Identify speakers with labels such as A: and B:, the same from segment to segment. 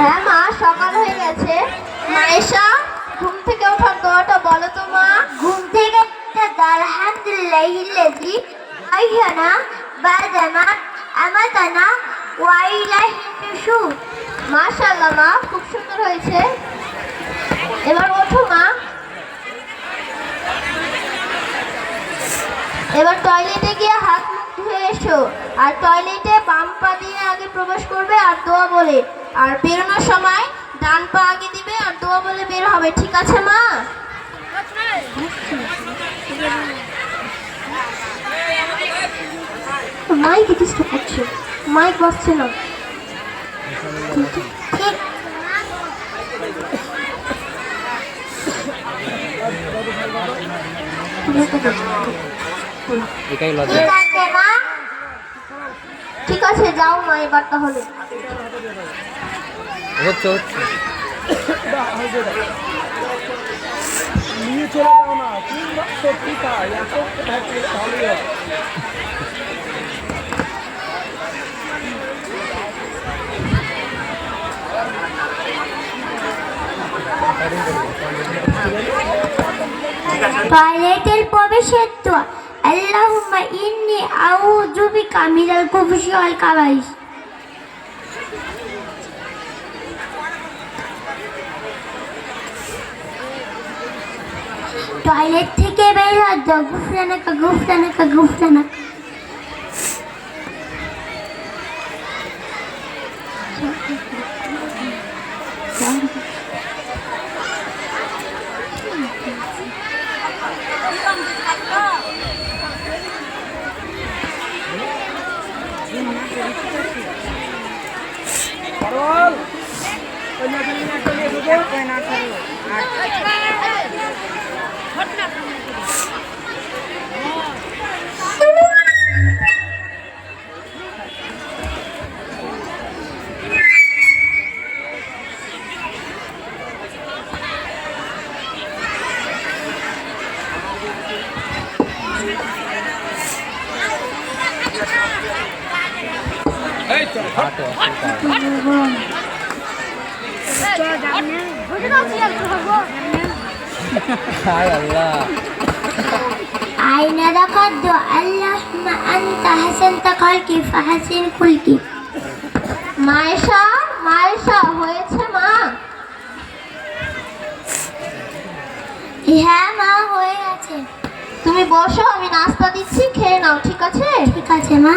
A: হ্যাঁ মা, সকাল হয়ে গেছে। মায়েশা, ঘুম থেকে ওঠার দোয়াটা বলো তো মা।
B: ঘুম থেকে আলহামদুলিল্লাহিল্লাযী আহইয়ানা বা'দামা আমাতানা ওয়া ইলাইহিন নুশুর।
A: মাশাআল্লাহ মা, খুব সুন্দর হয়েছে। এবার ওঠো মা। এবার টয়লেটে গিয়ে হাত মুখ ধুয়ে এসো। আর টয়লেটে বাম পা দিয়ে আগে প্রবেশ করবে আর দোয়া বলে, আর বেরোনোর সময় ডান পা আগে দিবে আর দোয়া বলে বের হবে, ঠিক আছে মা? মাইক ডিস্টার্ব করছে, মাইক বাজছে না। ঠিক
C: এটাই লজ্জা।
B: ঠিক আছে মা।
A: ঠিক আছে, যাও মা এবার তাহলে।
C: হচ্ছে হচ্ছে
D: নিয়ে চলে যাও না, কিংবা সত্যি তাই এত থাকলে ভালোই হয়।
B: টয়লেটের প্রবেশের দোয়া আল্লাহুম্মা ইন্নী আউযু বিকা মিনাল খুবুসি ওয়াল খাবাইস। টয়লেট থেকে বের হওয়ার দোয়া গুফরানাকা গুফরানাকা গুফরানাকা।
D: পারোল ওই না তুমি একটা নিয়ে এসো তো না করো এই চল
C: হাঁটো হায় আল্লাহ।
B: আয়না রাখার দোয়া আল্লাহুম্মা আনতা হাসানতা খালকি ফাহাসিন খুলকি।
A: মায়েশা, মায়েশা, হয়েছে মা?
B: হ্যাঁ মা, হয়ে গেছে।
A: তুমি বসো, আমি নাস্তা দিচ্ছি, খেয়ে নাও, ঠিক আছে?
B: ঠিক আছে মা।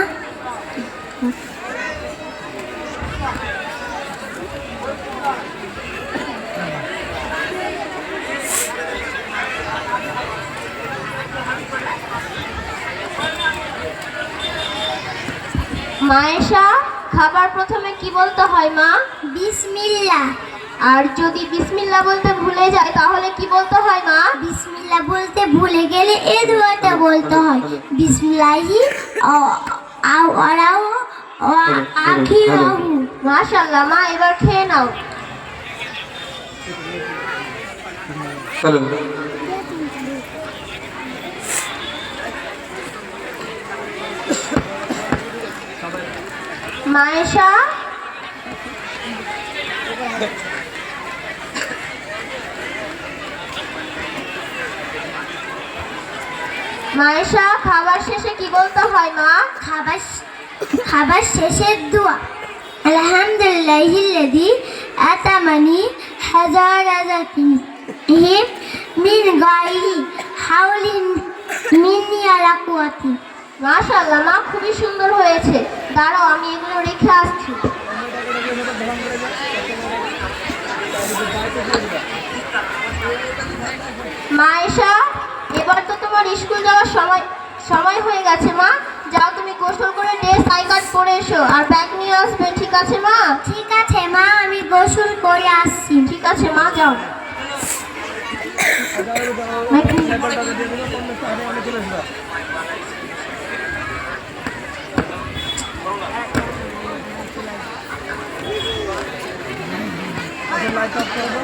A: মায়েশা, খাবার প্রথমে কি বলতে হয় মা?
B: বিসমিল্লাহ।
A: আর যদি বিসমিল্লাহ বলতে ভুলে যায় তাহলে কি বলতে হয় মা?
B: বিসমিল্লাহ বলতে ভুলে গেলে এই দোয়াটা বলতে হয়, বিসমিল্লাহি আওয়ালাহু ওয়া আখিরাহু।
A: মাশাআল্লাহ মা, এবার খেয়ে নাও। মায়েশা, মায়েশা, খাবার শেষে কি বলতে হয় মা?
B: খাবার শেষের দোয়া আলহামদুলিল্লাহিল্লাযী আতামানি হাজারাতিন মিন গায়রি হাওলিন মিন্নি ওয়ালা কুওয়াতি।
A: মাশাআল্লাহ মা, খুবই সুন্দর হয়েছে। দাঁড়াও, আমি এগুলো রেখে আসছি। মায়েশা, এবার তো তোমার স্কুল যাওয়ার সময় হয়ে গেছে মা। যাও, তুমি গোসল করে ড্রেস আই কার্ড পরে এসো আর ব্যাগ নিয়ে আসবে, ঠিক আছে মা?
B: ঠিক আছে মা, আমি গোসল করে আসছি।
A: ঠিক আছে মা, যাও।
D: লাইট অফ করবো।